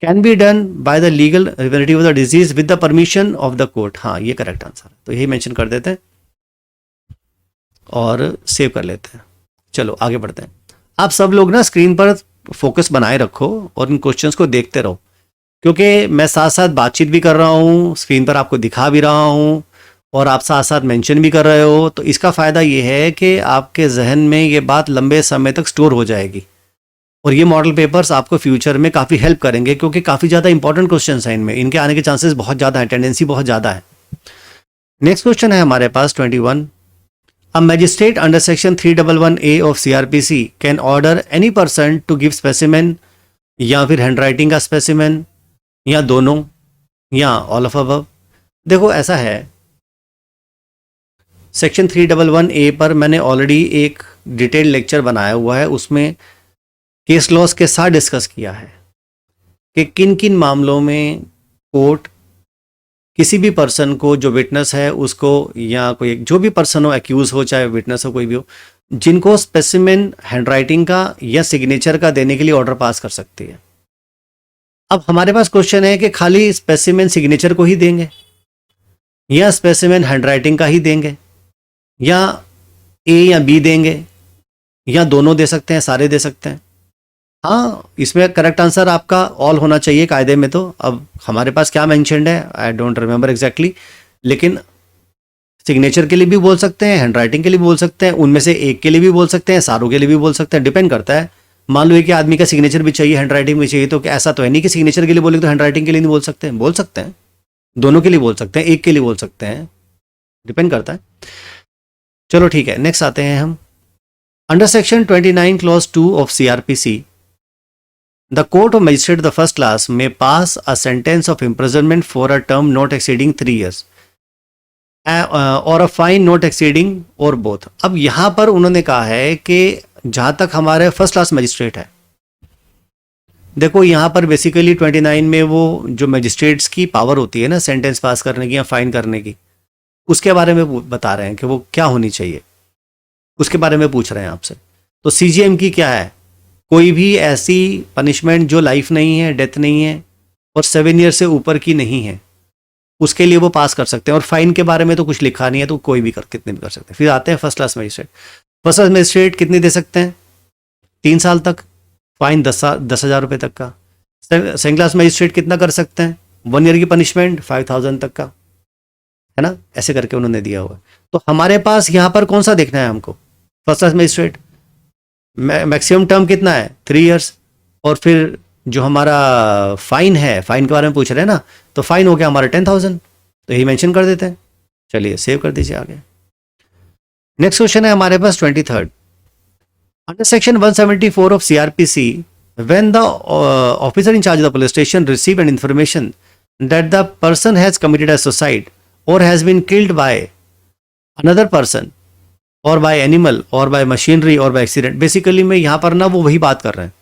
Can be done by the legal representative of the disease with the permission of the court, हाँ ये करेक्ट आंसर है, तो यही मेंशन कर देते हैं और सेव कर लेते हैं। चलो आगे बढ़ते हैं। आप सब लोग ना स्क्रीन पर फोकस बनाए रखो और इन क्वेश्चंस को देखते रहो, क्योंकि मैं साथ साथ बातचीत भी कर रहा हूँ, स्क्रीन पर आपको दिखा भी रहा हूँ और आप साथ साथ मेंशन भी कर रहे हो, तो इसका फ़ायदा ये है कि आपके जहन में ये बात लंबे समय तक स्टोर हो जाएगी और ये मॉडल पेपर्स आपको फ्यूचर में काफ़ी हेल्प करेंगे, क्योंकि काफ़ी ज़्यादा इंपॉर्टेंट क्वेश्चन हैं इनमें, इनके आने के चांसेस बहुत ज़्यादा हैं, टेंडेंसी बहुत ज़्यादा है। नेक्स्ट क्वेश्चन है हमारे पास 21। A magistrate under section 311A ऑफ CRPC can order any person to give specimen, या फिर हैंडराइटिंग का स्पेसिमेन, या दोनों, या ऑल ऑफ अबव। देखो ऐसा है, सेक्शन 311A पर मैंने ऑलरेडी एक डिटेल लेक्चर बनाया हुआ है, उसमें केस लॉस के साथ डिस्कस किया है कि किन किन मामलों में कोर्ट किसी भी पर्सन को जो विटनेस है उसको, या कोई जो भी पर्सन हो, एक्यूज हो चाहे विटनेस हो कोई भी हो, जिनको स्पेसिमेन हैंडराइटिंग का या सिग्नेचर का देने के लिए ऑर्डर पास कर सकती है। अब हमारे पास क्वेश्चन है कि खाली स्पेसिमेन सिग्नेचर को ही देंगे या स्पेसिमेन हैंडराइटिंग का ही देंगे, या ए या बी देंगे, या दोनों दे सकते हैं, सारे दे सकते हैं। हाँ, इसमें करेक्ट आंसर आपका ऑल होना चाहिए कायदे में। तो अब हमारे पास क्या मेंशन्ड है, आई डोंट रिमेंबर एग्जैक्टली, लेकिन सिग्नेचर के लिए भी बोल सकते हैं, हैंडराइटिंग के लिए भी बोल सकते हैं, उनमें से एक के लिए भी बोल सकते हैं, सारों के लिए भी बोल सकते हैं, डिपेंड करता है। मान लो कि आदमी का सिग्नेचर भी चाहिए, हैंडराइटिंग भी चाहिए, तो ऐसा तो है नहीं कि सिग्नेचर के लिए बोलेंगे तो हैंडराइटिंग के लिए नहीं बोल सकते हैं, बोल सकते हैं, दोनों के लिए बोल सकते हैं, एक के लिए बोल सकते हैं, डिपेंड करता है। चलो ठीक है, नेक्स्ट आते हैं हम। Under section 29 clause 2 of CRPC, the court of magistrate the first class में pass a sentence of imprisonment for a term not exceeding 3 years और अ फाइन नॉट एक्सीडिंग और बोथ। अब यहां पर उन्होंने कहा है कि जहां तक हमारे फर्स्ट क्लास मजिस्ट्रेट है, देखो यहां पर बेसिकली 29 में वो जो मजिस्ट्रेट्स की पावर होती है ना सेंटेंस पास करने की या फाइन करने की, उसके बारे में बता रहे हैं कि वो क्या होनी चाहिए, उसके बारे में पूछ रहे हैं आपसे। तो CJM की क्या है, कोई भी ऐसी पनिशमेंट जो लाइफ नहीं है, डेथ नहीं है और 7 years से ऊपर की नहीं है, उसके लिए वो पास कर सकते हैं। और फाइन के बारे में तो कुछ लिखा नहीं है, तो कोई भी कितने भी कर सकते हैं। फिर आते हैं first class magistrate. First class magistrate कितने दे सकते हैं, 3 साल तक, फाइन 10,000 रुपये तक का। सेकंड क्लास मजिस्ट्रेट कितना कर सकते हैं, 1 year की पनिशमेंट 5,000 तक का, है ना, ऐसे करके उन्होंने दिया हुआ। तो हमारे पास यहाँ पर कौन सा देखना है हमको, first class magistrate. Maximum term कितना है, 3 years, और फिर जो हमारा फाइन है, फाइन के बारे में पूछ रहे हैं ना, तो फाइन हो गया हमारा 10,000, तो यही मेंशन कर देते हैं। चलिए सेव कर दीजिए आगे। नेक्स्ट क्वेश्चन है हमारे पास 23rd। Under section 174 of CRPC, when the officer in charge of the police station receive an information that the person has committed a suicide or has been killed by another person और bye animal और bye machinery और by accident. Basically मैं यहाँ पर ना वो वही बात कर रहे हैं।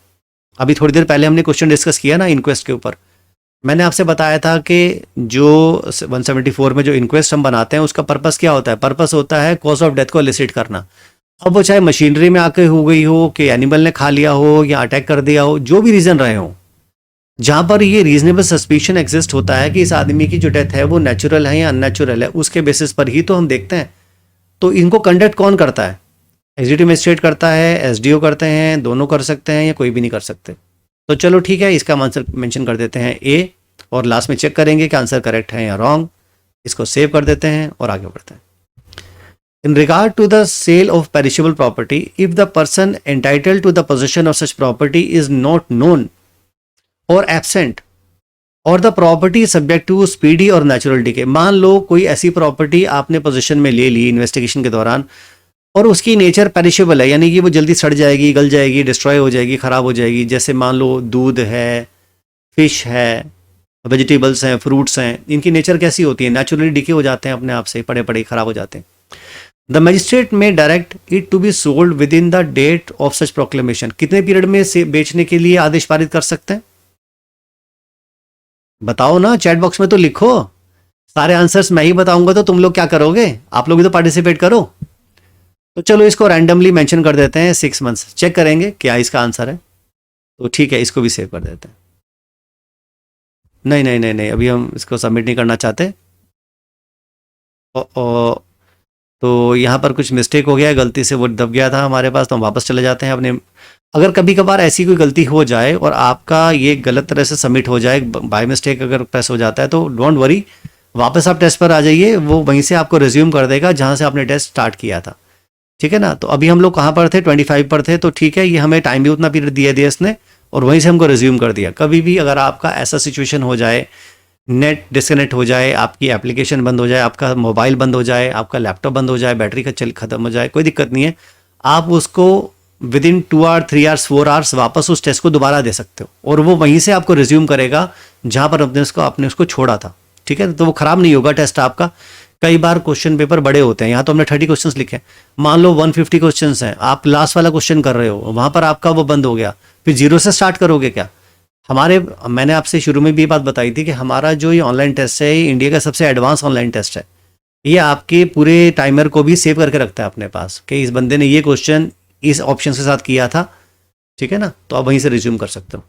अभी थोड़ी देर पहले हमने क्वेश्चन डिस्कस किया ना इनक्वेस्ट के ऊपर, मैंने आपसे बताया था कि जो 174 में जो इनक्वेस्ट हम बनाते हैं उसका पर्पस क्या होता है? पर्पस होता है कॉज ऑफ डेथ को एलिसिट करना। अब वो चाहे मशीनरी में आके हो गई हो कि एनिमल ने खा लिया हो या अटैक कर दिया हो, जो भी रीज़न रहे हो, जहां पर ये रीजनेबल सस्पिशन एग्जिस्ट होता है कि इस आदमी की जो डेथ है वो नेचुरल है या अननेचुरल है, उसके बेसिस पर ही तो हम देखते हैं। तो इनको कंडक्ट कौन करता है? एग्जीक्यूटिव मजिस्ट्रेट करता है, एसडीओ करते हैं, दोनों कर सकते हैं या कोई भी नहीं कर सकते। तो चलो ठीक है, इसका आंसर मेंशन कर देते हैं ए, और लास्ट में चेक करेंगे कि आंसर करेक्ट है या रॉन्ग। इसको सेव कर देते हैं और आगे बढ़ते हैं। In regard to the sale of perishable property, if the person entitled to the possession of such property is not known or absent or the property is subject to speedy or natural decay, मान लो कोई ऐसी property आपने position में ले ली investigation के दौरान और उसकी नेचर पेरिशेबल है, यानी कि वो जल्दी सड़ जाएगी, गल जाएगी, डिस्ट्रॉय हो जाएगी, खराब हो जाएगी। जैसे मान लो दूध है, फिश है, वेजिटेबल्स हैं, फ्रूट्स हैं, इनकी नेचर कैसी होती है? नेचुरली डिके हो जाते हैं, अपने आप से पड़े पड़े खराब हो जाते हैं। The magistrate may direct it to be sold within the date of such proclamation. कितने पीरियड में से बेचने के लिए आदेश पारित कर सकते हैं? बताओ ना, चैट बॉक्स में तो लिखो। सारे आंसर्स मैं ही बताऊंगा तो तुम लोग क्या करोगे? आप लोग भी तो पार्टिसिपेट करो। तो चलो इसको रैंडमली मेंशन कर देते हैं 6 मंथ्स, चेक करेंगे क्या इसका आंसर है। तो ठीक है, इसको भी सेव कर देते हैं। नहीं नहीं नहीं नहीं, अभी हम इसको सबमिट नहीं करना चाहते। तो यहाँ पर कुछ मिस्टेक हो गया है, गलती से वो दब गया था हमारे पास, तो हम वापस चले जाते हैं अपने। अगर कभी कभार ऐसी कोई गलती हो जाए और आपका ये गलत तरह से सबमिट हो जाए, बाय मिस्टेक अगर प्रेस हो जाता है, तो डोंट वरी, वापस आप टेस्ट पर आ जाइए, वो वहीं से आपको रिज्यूम कर देगा जहाँ से आपने टेस्ट स्टार्ट किया था। ठीक है ना? तो अभी हम लोग कहाँ पर थे? 25 पर थे। तो ठीक है, ये हमें टाइम भी उतना पीरियड दिया इसने, और वहीं से हमको रिज्यूम कर दिया। कभी भी अगर आपका ऐसा सिचुएशन हो जाए, नेट डिस्कनेक्ट हो जाए, आपकी एप्लीकेशन बंद हो जाए, आपका मोबाइल बंद हो जाए, आपका लैपटॉप बंद हो जाए, बैटरी का चल खत्म हो जाए, कोई दिक्कत नहीं है, आप उसको within 2 hour 3 hours 4 hours वापस उस टेस्ट को दोबारा दे सकते हो, और वो वहीं से आपको रिज्यूम करेगा जहाँ पर आपने उसको छोड़ा था। ठीक है? तो वो खराब नहीं होगा टेस्ट आपका। कई बार क्वेश्चन पेपर बड़े होते हैं, यहाँ तो हमने 30 क्वेश्चन लिखे हैं, मान लो 150 क्वेश्चन हैं, आप लास्ट वाला क्वेश्चन कर रहे हो, वहाँ पर आपका वो बंद हो गया, फिर जीरो से स्टार्ट करोगे क्या? मैंने आपसे शुरू में भी ये बात बताई थी कि हमारा जो ये ऑनलाइन टेस्ट है, ये इंडिया का सबसे एडवांस ऑनलाइन टेस्ट है। ये आपके पूरे टाइमर को भी सेव करके रखता है अपने पास कि इस बंदे ने ये क्वेश्चन इस ऑप्शन के साथ किया था। ठीक है ना? तो आप वहीं से रिज्यूम कर सकते हो।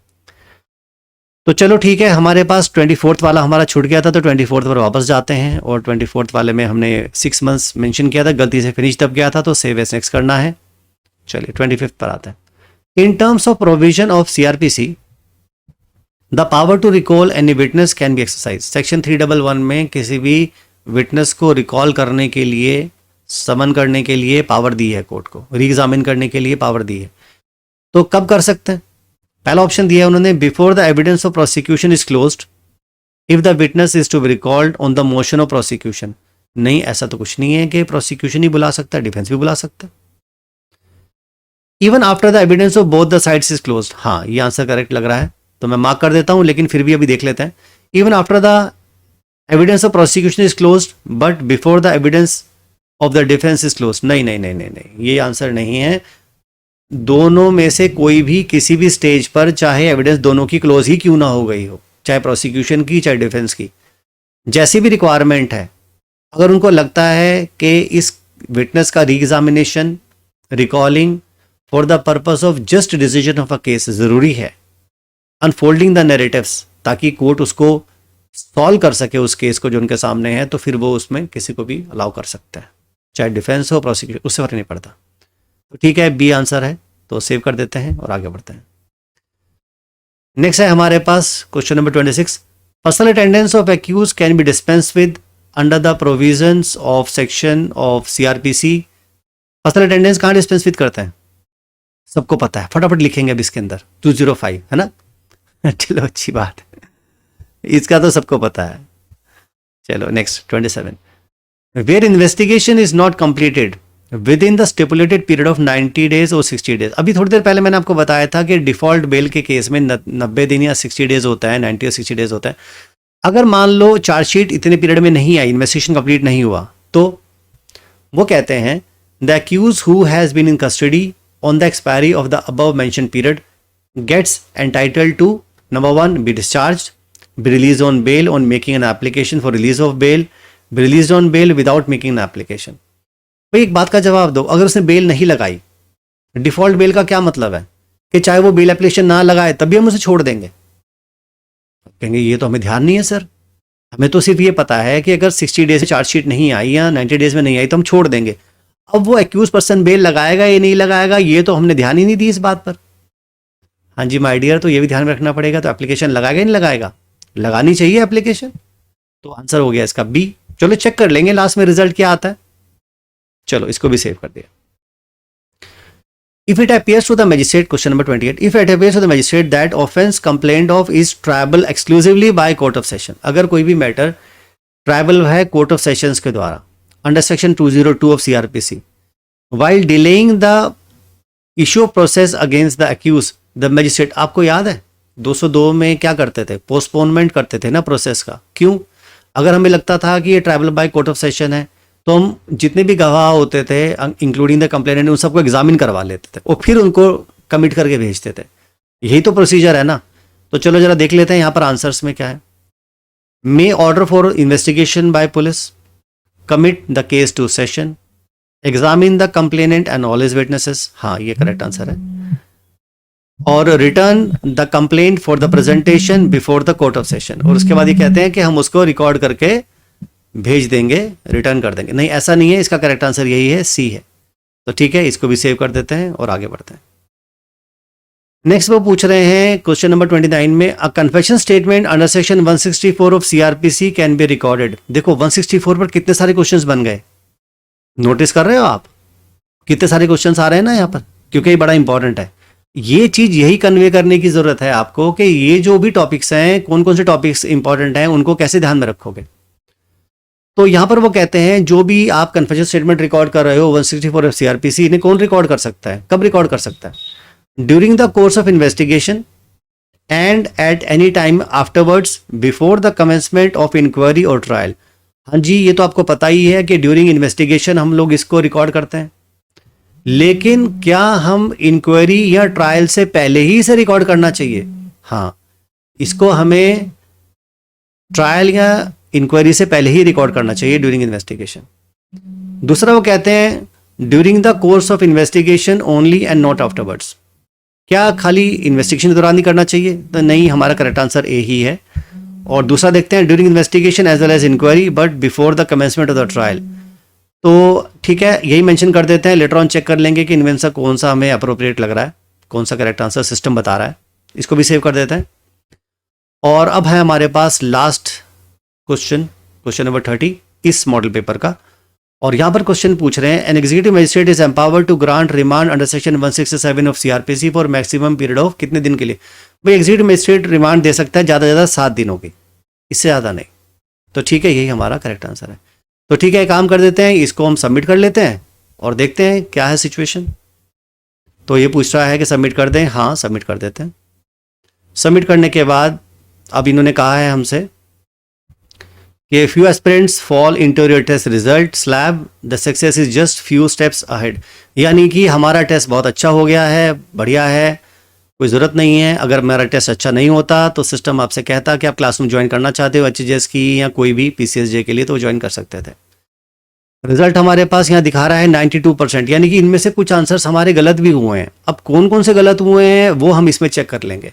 तो चलो ठीक है, हमारे पास 24th वाला हमारा छूट गया था, तो 24th पर वापस जाते हैं, और 24th वाले में हमने 6 मंथ्स मेंशन किया था, गलती से फिनिश दब गया था, तो सेव एज नेक्स्ट करना है। चलिए 25th पर आते हैं। In terms of provision of CrPC, the power to recall any witness can be exercise. Section 311 में किसी भी विटनेस को रिकॉल करने के लिए, समन करने के लिए पावर दी है कोर्ट को, री एग्जामिन करने के लिए पावर दी है। तो कब कर सकते हैं? पहला ऑप्शन दिया है उन्होंने, before the evidence of prosecution is closed if the witness is to be recalled on the motion of prosecution. नहीं, ऐसा तो कुछ नहीं है कि प्रोसिक्यूशन ही बुला सकता है, डिफेंस भी बुला सकता है। Even after the evidence of both the sides is closed. हाँ, ये आंसर करेक्ट लग रहा है, तो मैं मार्क कर देता हूं, लेकिन फिर भी अभी देख लेते हैं। Even after the evidence of prosecution is closed but before the evidence of the defence is closed. नहीं नहीं नहीं नहीं नहीं, ये आंसर नहीं है। दोनों में से कोई भी किसी भी स्टेज पर, चाहे एविडेंस दोनों की क्लोज ही क्यों ना हो गई हो, चाहे प्रोसिक्यूशन की चाहे डिफेंस की, जैसी भी रिक्वायरमेंट है, अगर उनको लगता है कि इस विटनेस का re examination, recalling for the purpose of just decision of a case ज़रूरी है, अनफोल्डिंग द नैरेटिव्स, ताकि कोर्ट उसको सॉल्व कर सके उस केस को जो उनके सामने है, तो फिर वो उसमें किसी को भी अलाउ कर सकता है, चाहे डिफेंस हो प्रोसिक्यूशन, उससे फर्क नहीं पड़ता। तो ठीक है, बी आंसर है, तो सेव कर देते हैं और आगे बढ़ते हैं। नेक्स्ट है हमारे पास question number 26। Personal attendance of accused can be dispense with under the provisions of section of CrPC. Personal attendance कहाँ डिस्पेंस विद करते हैं? सबको पता है, फटाफट लिखेंगे अब इसके अंदर 205, है ना? चलो अच्छी बात है, इसका तो सबको पता है। चलो next 27। Where investigation is not completed within the stipulated period of 90 days or 60 days. अभी थोड़ी देर पहले मैंने आपको बताया था कि डिफॉल्ट बेल के केस में 90 दिन या 60 डेज होता है, 90 और 60 डेज होता है। अगर मान लो चार्जशीट इतने पीरियड में नहीं आई, इन्वेस्टिगेशन कंप्लीट नहीं हुआ, तो वो कहते हैं the accused who has been in custody on the expiry of the above mentioned period gets entitled to number 1 be discharge, be release on bail on making an application for release of bail, be release on bail without making an application. भाई एक बात का जवाब दो, अगर उसने bell नहीं लगाई, डिफॉल्ट बेल का क्या मतलब है कि चाहे वो बेल एप्लीकेशन ना लगाए तब भी हम उसे छोड़ देंगे। कहेंगे ये तो हमें ध्यान नहीं है सर, हमें तो सिर्फ ये पता है कि अगर 60 डेज में चार्जशीट नहीं आई या 90 डेज में नहीं आई तो हम छोड़ देंगे। अब वो एक्यूज पर्सन बेल लगाएगा या नहीं लगाएगा ये तो हमने ध्यान ही नहीं दी इस बात पर। हाँ जी माय डियर, तो ये भी ध्यान में रखना पड़ेगा। तो एप्लीकेशन लगाएगा या नहीं लगाएगा? लगानी चाहिए एप्लीकेशन। तो आंसर हो गया इसका बी। चलो चेक कर लेंगे लास्ट में रिजल्ट क्या आता है। चलो इसको भी सेव कर दिया। If it appears to the magistrate, question number 28, if it appears to the magistrate that offence complained of is triable exclusively by court of session, अगर कोई भी मैटर ट्राइबल है कोर्ट ऑफ सेशंस के द्वारा under section 202 of CRPC, while delaying the issue of process against the accused, the magistrate, आपको याद है 202 में क्या करते थे? पोस्टपोनमेंट करते थे ना प्रोसेस का। क्यों? अगर हमें लगता था कि ये tribal by court of session है तो हम जितने भी गवाह होते थे इंक्लूडिंग द कंप्लेनेंट उन सबको एग्जामिन करवा लेते थे और फिर उनको कमिट करके भेजते थे। यही तो प्रोसीजर है ना। तो चलो जरा देख लेते हैं यहाँ पर आंसर्स में क्या है। May order for investigation by police, commit the case to session, examine the complainant and all his witnesses, हाँ ये करेक्ट आंसर है, और return the complaint for the presentation before the court of session. और उसके बाद ये कहते हैं कि हम उसको रिकॉर्ड करके भेज देंगे, रिटर्न कर देंगे। नहीं ऐसा नहीं है, इसका करेक्ट आंसर यही है, सी है। तो ठीक है, इसको भी सेव कर देते हैं और आगे बढ़ते हैं। नेक्स्ट वो पूछ रहे हैं क्वेश्चन नंबर 29 में, अ confession statement under section 164 of CRPC can be recorded. देखो 164 पर कितने सारे क्वेश्चंस बन गए, नोटिस कर रहे हो आप कितने सारे क्वेश्चंस आ रहे हैं ना यहाँ पर, क्योंकि ये बड़ा इंपॉर्टेंट है। ये चीज यही कन्वे करने की जरूरत है आपको कि ये जो भी टॉपिक्स हैं, कौन कौन से टॉपिक्स इंपॉर्टेंट हैं, उनको कैसे ध्यान में रखोगे। तो यहां पर वो कहते हैं जो भी आप कन्फेशन स्टेटमेंट रिकॉर्ड कर रहे हो 164 ऑफ CRPC, इन्हें कौन रिकॉर्ड कर सकता है, कब रिकॉर्ड कर सकता है? During the course of investigation and at any time afterwards before the commencement of inquiry और ट्रायल। हाँ जी, ये तो आपको पता ही है कि ड्यूरिंग इन्वेस्टिगेशन हम लोग इसको रिकॉर्ड करते हैं, लेकिन क्या हम इंक्वायरी या ट्रायल से पहले ही इसे रिकॉर्ड करना चाहिए? हाँ, इसको हमें ट्रायल या इंक्वायरी से पहले ही रिकॉर्ड करना चाहिए ड्यूरिंग इन्वेस्टिगेशन। दूसरा वो कहते हैं during the course of investigation only and not afterwards. क्या खाली इन्वेस्टिगेशन के दौरान ही करना चाहिए? तो नहीं, हमारा करेक्ट आंसर ए ही है। और दूसरा देखते हैं during investigation as well as inquiry but before the commencement of the trial. तो ठीक है, यही मेंशन कर देते हैं, लेटर ऑन चेक कर लेंगे कि इनमें से कौन सा हमें अप्रोप्रिएट लग रहा है, कौन सा करेक्ट आंसर सिस्टम बता रहा है। इसको भी सेव कर देते हैं। और अब है हमारे पास लास्ट क्वेश्चन नंबर 30 इस मॉडल पेपर का। और यहां पर क्वेश्चन पूछ रहे हैं, an executive magistrate is empowered to grant remand under section 167 of CRPC for maximum period of कितने दिन के लिए? भाई एग्जीक्यूटिव मजिस्ट्रेट रिमांड दे सकता है ज़्यादा से ज़्यादा 7 दिनों की, इससे ज़्यादा नहीं। तो ठीक है, यही हमारा करेक्ट आंसर है। तो ठीक है, काम कर देते हैं, इसको हम सबमिट कर लेते हैं और देखते हैं क्या है सिचुएशन। तो ये पूछ रहा है कि सबमिट कर दें, हाँ सबमिट कर देते हैं। सबमिट करने के बाद अब इन्होंने कहा है हमसे कि few aspirants fall into your test result slab, the success is just few steps ahead। यानी कि हमारा टेस्ट बहुत अच्छा हो गया है, बढ़िया है, कोई ज़रूरत नहीं है। अगर मेरा टेस्ट अच्छा नहीं होता तो सिस्टम आपसे कहता कि आप क्लासरूम ज्वाइन करना चाहते हो HGS की या कोई भी PCSJ के लिए, तो ज्वाइन कर सकते थे। रिजल्ट हमारे पास यहाँ दिखा रहा है 92%, यानी कि इनमें से कुछ आंसर्स हमारे गलत भी हुए हैं। अब कौन कौन से गलत हुए हैं वो हम इसमें चेक कर लेंगे,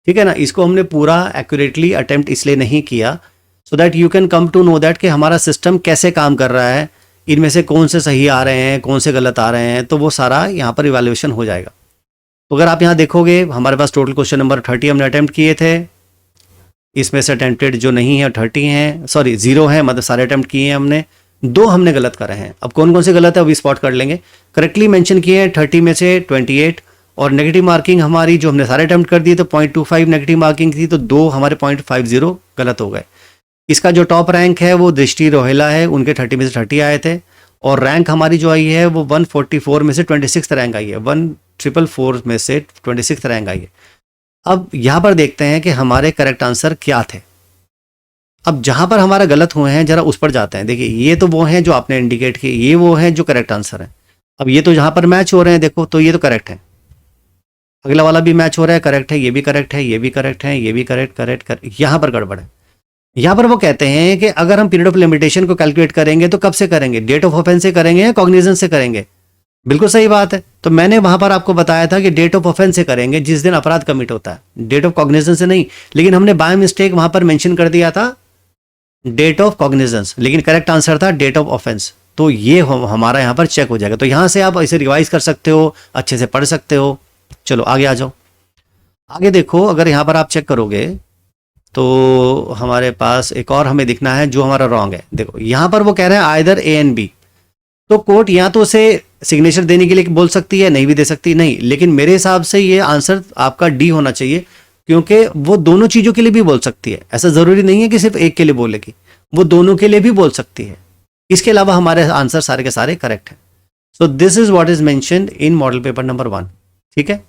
ठीक है ना। इसको हमने पूरा एक्यूरेटली अटेम्प्ट इसलिए नहीं किया so that you can come to know that कि हमारा सिस्टम कैसे काम कर रहा है, इनमें से कौन से सही आ रहे हैं, कौन से गलत आ रहे हैं, तो वो सारा यहाँ पर इवैल्यूएशन हो जाएगा। तो अगर आप यहाँ देखोगे हमारे पास टोटल क्वेश्चन नंबर 30 हमने अटेम्प्ट किए थे, इसमें से अटेम्प्टेड जो नहीं है 30 हैं, सॉरी 0 है, मतलब सारे अटेम्प्ट किए हैं हमने, 2 हमने गलत करे हैं। अब कौन कौन से गलत है अभी स्पॉट कर लेंगे। करेक्टली मेंशन किए हैं 30 में से 28, और नेगेटिव मार्किंग हमारी जो हमने सारे अटेम्प्ट कर दिए तो 0.25 नेगेटिव मार्किंग थी, तो 2 हमारे 0.50 गलत हो गए। इसका जो टॉप रैंक है वो दृष्टि रोहेला है, उनके 30 में से 30 आए थे, और रैंक हमारी जो आई है वो 144 में से 26 रैंक आई है, 1444 में से 26 रैंक आई है। अब यहाँ पर देखते हैं कि हमारे करेक्ट आंसर क्या थे। अब जहां पर हमारा गलत हुए हैं जरा उस पर जाते हैं। देखिए ये तो वो हैं जो आपने इंडिकेट किए, ये वो हैं जो करेक्ट आंसर है। अब ये तो जहां पर मैच हो रहे हैं देखो, तो ये तो करेक्ट है, अगला वाला भी मैच हो रहा है, करेक्ट है, ये भी करेक्ट है, ये भी करेक्ट है, ये भी करेक्ट करेक्ट करेक्ट। यहां पर गड़बड़ है। यहां पर वो कहते हैं कि अगर हम पीरियड ऑफ लिमिटेशन को कैलकुलेट करेंगे तो कब से करेंगे, डेट ऑफ ऑफेंस से करेंगे या कॉग्निजेंस से करेंगे। बिल्कुल सही बात है। तो मैंने वहां पर आपको बताया था कि डेट ऑफ ऑफेंस से करेंगे जिस दिन अपराध कमिट होता है, डेट ऑफ कॉग्निजेंस से नहीं। लेकिन हमने बाय मिस्टेक वहां पर मेंशन कर दिया था डेट ऑफ कॉग्निजेंस, लेकिन करेक्ट आंसर था डेट ऑफ ऑफेंस। तो ये हमारा यहाँ पर चेक हो जाएगा। तो यहाँ से आप इसे रिवाइज कर सकते हो, अच्छे से पढ़ सकते हो। चलो आगे आ जाओ। आगे देखो, अगर यहाँ पर आप चेक करोगे तो हमारे पास एक और हमें दिखना है जो हमारा रॉन्ग है। देखो यहाँ पर वो कह रहे हैं आइदर ए एंड बी। तो कोर्ट या तो उसे सिग्नेचर देने के लिए बोल सकती है, नहीं भी दे सकती, नहीं। लेकिन मेरे हिसाब से ये आंसर आपका डी होना चाहिए, क्योंकि वो दोनों चीजों के लिए भी बोल सकती है। ऐसा जरूरी नहीं है कि सिर्फ एक के लिए बोलेगी, वो दोनों के लिए भी बोल सकती है। इसके अलावा हमारे आंसर सारे के सारे करेक्ट है। So this is what is mentioned in model paper number 1। ठीक है।